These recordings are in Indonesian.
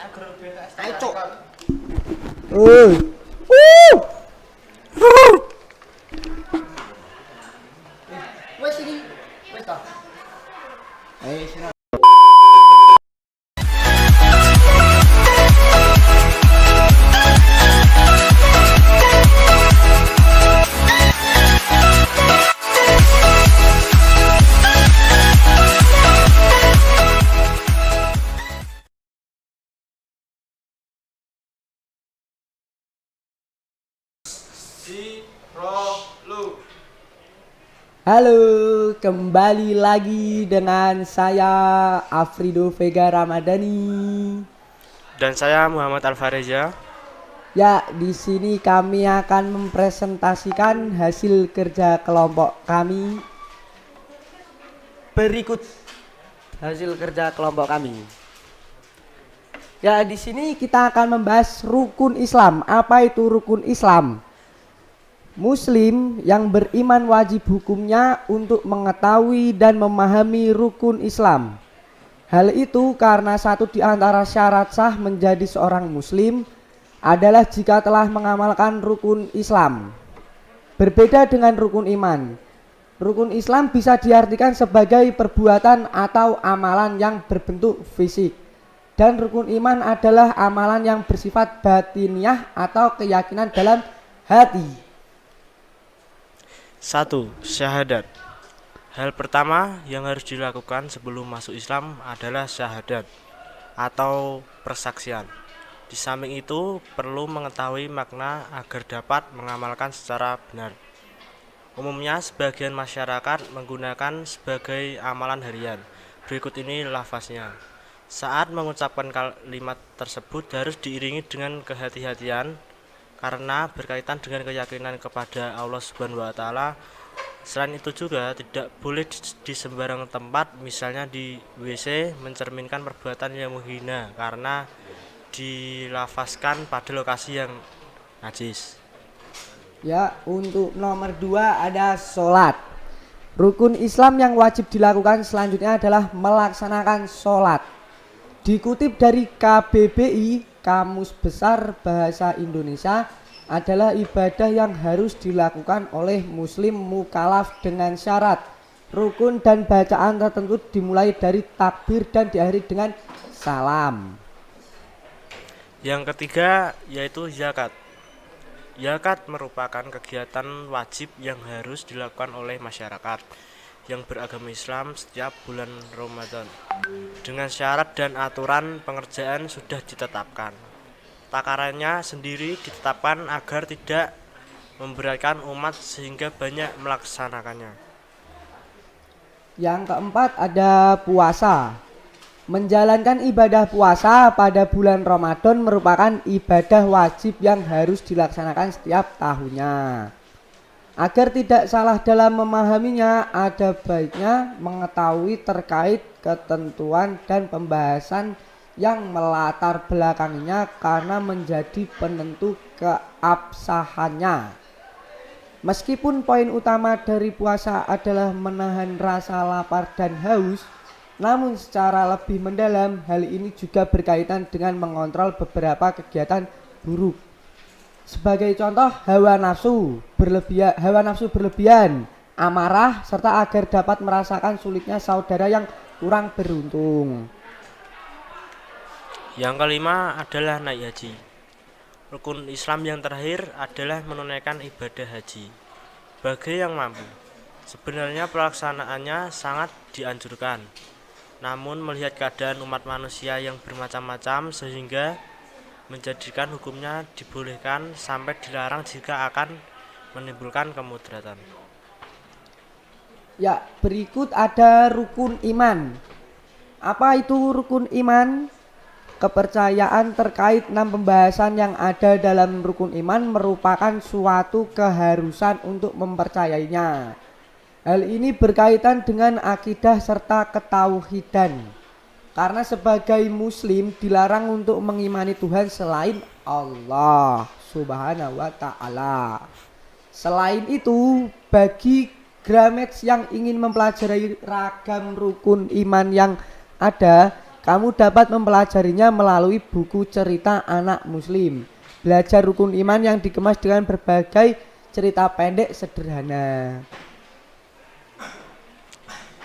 Ayo cok. Wes ini. Wes ta. Sini. Halo, kembali lagi dengan saya Afrido Vega Ramadhani. Dan saya Muhammad Alfareza. Ya, di sini kami akan mempresentasikan hasil kerja kelompok kami. Berikut hasil kerja kelompok kami. Ya, di sini kita akan membahas rukun Islam. Apa itu rukun Islam? Muslim yang beriman wajib hukumnya untuk mengetahui dan memahami rukun Islam. Hal itu karena satu di antara syarat sah menjadi seorang muslim adalah jika telah mengamalkan rukun Islam. Berbeda dengan rukun iman. Rukun Islam bisa diartikan sebagai perbuatan atau amalan yang berbentuk fisik. Dan rukun iman adalah amalan yang bersifat batiniah atau keyakinan dalam hati. 1. Syahadat. Hal pertama yang harus dilakukan sebelum masuk Islam adalah syahadat atau persaksian. Di samping itu perlu mengetahui makna agar dapat mengamalkan secara benar. Umumnya sebagian masyarakat menggunakan sebagai amalan harian. Berikut ini lafaznya. Saat mengucapkan kalimat tersebut harus diiringi dengan kehati-hatian karena berkaitan dengan keyakinan kepada Allah Subhanahu wa taala. Selain itu juga tidak boleh di sembarang tempat, misalnya di WC, mencerminkan perbuatan yang menghina karena dilafazkan pada lokasi yang najis. Ya, untuk nomor 2 ada sholat. Rukun Islam yang wajib dilakukan selanjutnya adalah melaksanakan sholat. Dikutip dari KBBI, Kamus Besar Bahasa Indonesia, adalah ibadah yang harus dilakukan oleh muslim mukallaf dengan syarat, rukun dan bacaan tertentu dimulai dari takbir dan diakhiri dengan salam. Yang ketiga yaitu zakat. Zakat merupakan kegiatan wajib yang harus dilakukan oleh masyarakat yang beragama Islam setiap bulan Ramadan. Dengan syarat dan aturan pengerjaan sudah ditetapkan. Takarannya sendiri ditetapkan agar tidak memberatkan umat sehingga banyak melaksanakannya. Yang keempat ada puasa. Menjalankan ibadah puasa pada bulan Ramadan merupakan ibadah wajib yang harus dilaksanakan setiap tahunnya. Agar tidak salah dalam memahaminya, ada baiknya mengetahui terkait ketentuan dan pembahasan yang melatar belakanginya karena menjadi penentu keabsahannya. Meskipun poin utama dari puasa adalah menahan rasa lapar dan haus, namun secara lebih mendalam hal ini juga berkaitan dengan mengontrol beberapa kegiatan buruk. Sebagai contoh, hawa nafsu berlebihan, amarah, serta agar dapat merasakan sulitnya saudara yang kurang beruntung. Yang kelima adalah naik haji. Rukun Islam yang terakhir adalah menunaikan ibadah haji bagi yang mampu. Sebenarnya pelaksanaannya sangat dianjurkan. Namun melihat keadaan umat manusia yang bermacam-macam sehingga menjadikan hukumnya dibolehkan sampai dilarang jika akan menimbulkan kemudaratan. Ya, berikut ada rukun iman. Apa itu rukun iman? Kepercayaan terkait 6 pembahasan yang ada dalam rukun iman merupakan suatu keharusan untuk mempercayainya. Hal ini berkaitan dengan akidah serta ketauhidan. Karena sebagai muslim dilarang untuk mengimani Tuhan selain Allah Subhanahu wa ta'ala. Selain itu, bagi Gramet yang ingin mempelajari ragam rukun iman yang ada, Kamu dapat mempelajarinya melalui buku cerita anak muslim. Belajar rukun iman yang dikemas dengan berbagai cerita pendek sederhana.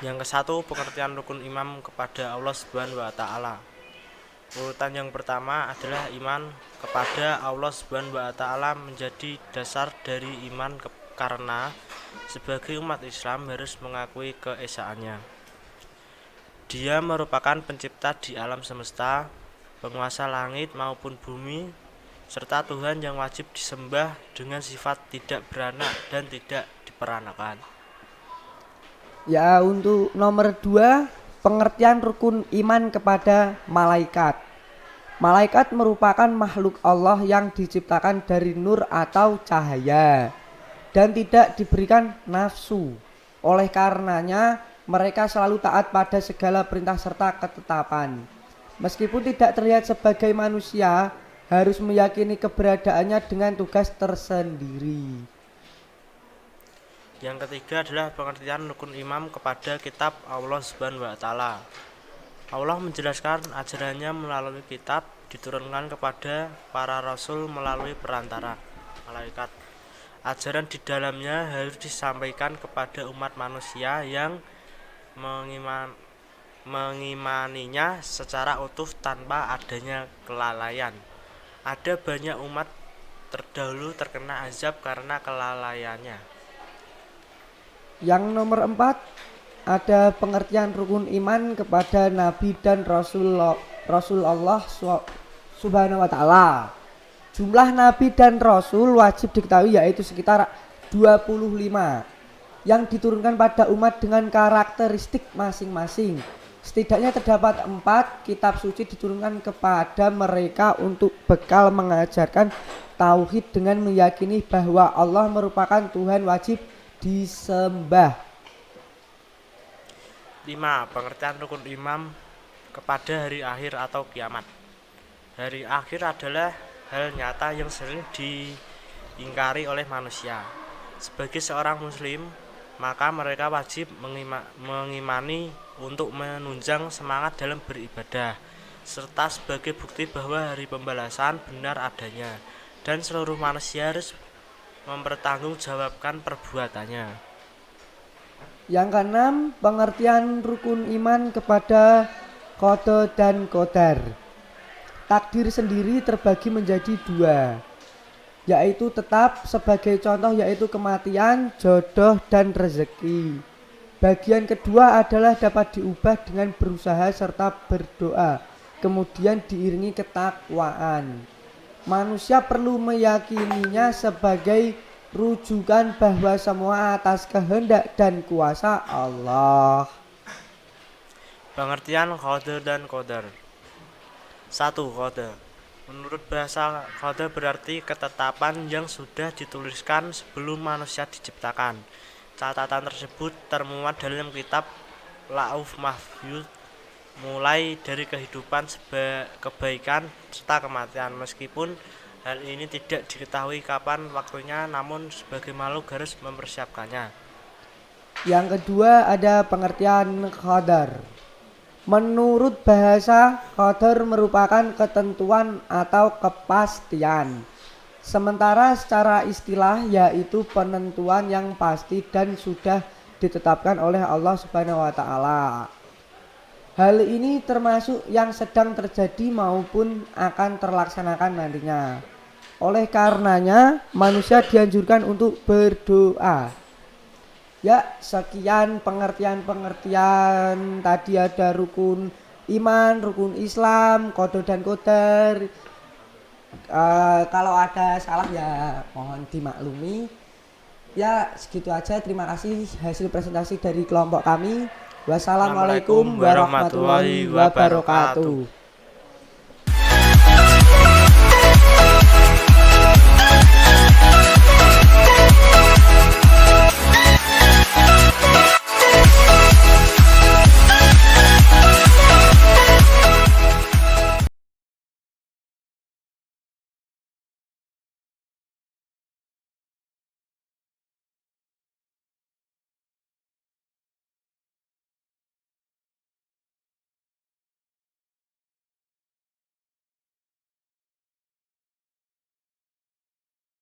Yang ke-1, pengertian rukun iman kepada Allah Subhanahu wa taala. Urutan yang pertama adalah iman kepada Allah Subhanahu wa taala menjadi dasar dari iman karena sebagai umat Islam harus mengakui keesaannya. Dia merupakan pencipta di alam semesta, penguasa langit maupun bumi, serta Tuhan yang wajib disembah dengan sifat tidak beranak dan tidak diperanakan. Ya, untuk nomor 2, pengertian rukun iman kepada malaikat. Malaikat merupakan makhluk Allah yang diciptakan dari nur atau cahaya dan tidak diberikan nafsu. Oleh karenanya mereka selalu taat pada segala perintah serta ketetapan. Meskipun tidak terlihat sebagai manusia, harus meyakini keberadaannya dengan tugas tersendiri. Yang ketiga adalah pengertian rukun iman kepada kitab Allah Subhanahu wa taala. Allah menjelaskan ajarannya melalui kitab diturunkan kepada para rasul melalui perantara malaikat. Ajaran di dalamnya harus disampaikan kepada umat manusia yang mengimaninya secara utuh tanpa adanya kelalaian. Ada banyak umat terdahulu terkena azab karena kelalaiannya. Yang nomor 4, ada pengertian rukun iman kepada Nabi dan Rasul Allah Subhanahu wa taala. Jumlah Nabi dan Rasul wajib diketahui yaitu sekitar 25 yang diturunkan pada umat dengan karakteristik masing-masing. Setidaknya terdapat 4 kitab suci diturunkan kepada mereka untuk bekal mengajarkan tauhid dengan meyakini bahwa Allah merupakan Tuhan wajib disembah. 5. Pengertian rukun iman kepada hari akhir atau kiamat. Hari akhir adalah hal nyata yang sering diingkari oleh manusia. Sebagai seorang muslim, maka mereka wajib mengimani untuk menunjang semangat dalam beribadah, serta sebagai bukti bahwa hari pembalasan benar adanya dan seluruh manusia harus mempertanggungjawabkan perbuatannya. Yang keenam, pengertian rukun iman kepada qada dan qadar. Takdir sendiri terbagi menjadi 2, yaitu tetap sebagai contoh yaitu kematian, jodoh, dan rezeki. Bagian kedua adalah dapat diubah dengan berusaha serta berdoa, kemudian diiringi ketakwaan. Manusia perlu meyakininya sebagai rujukan bahwa semua atas kehendak dan kuasa Allah. Pengertian qada dan qadar. 1. Qada. Menurut bahasa qada berarti ketetapan yang sudah dituliskan sebelum manusia diciptakan. Catatan tersebut termuat dalam kitab Lauf Mahfuz, mulai dari kehidupan, kebaikan, serta kematian. Meskipun hal ini tidak diketahui kapan waktunya, namun sebagai makhluk harus mempersiapkannya. Yang kedua ada pengertian qadar. Menurut bahasa, qadar merupakan ketentuan atau kepastian. Sementara secara istilah yaitu penentuan yang pasti dan sudah ditetapkan oleh Allah Subhanahu wa taala. Hal ini termasuk yang sedang terjadi maupun akan terlaksanakan nantinya. Oleh karenanya, manusia dianjurkan untuk berdoa. Ya, sekian pengertian-pengertian. Tadi ada rukun iman, rukun Islam, qada dan qadar. Kalau ada salah ya mohon dimaklumi. Ya, segitu aja. Terima kasih hasil presentasi dari kelompok kami. Wassalamualaikum warahmatullahi wabarakatuh.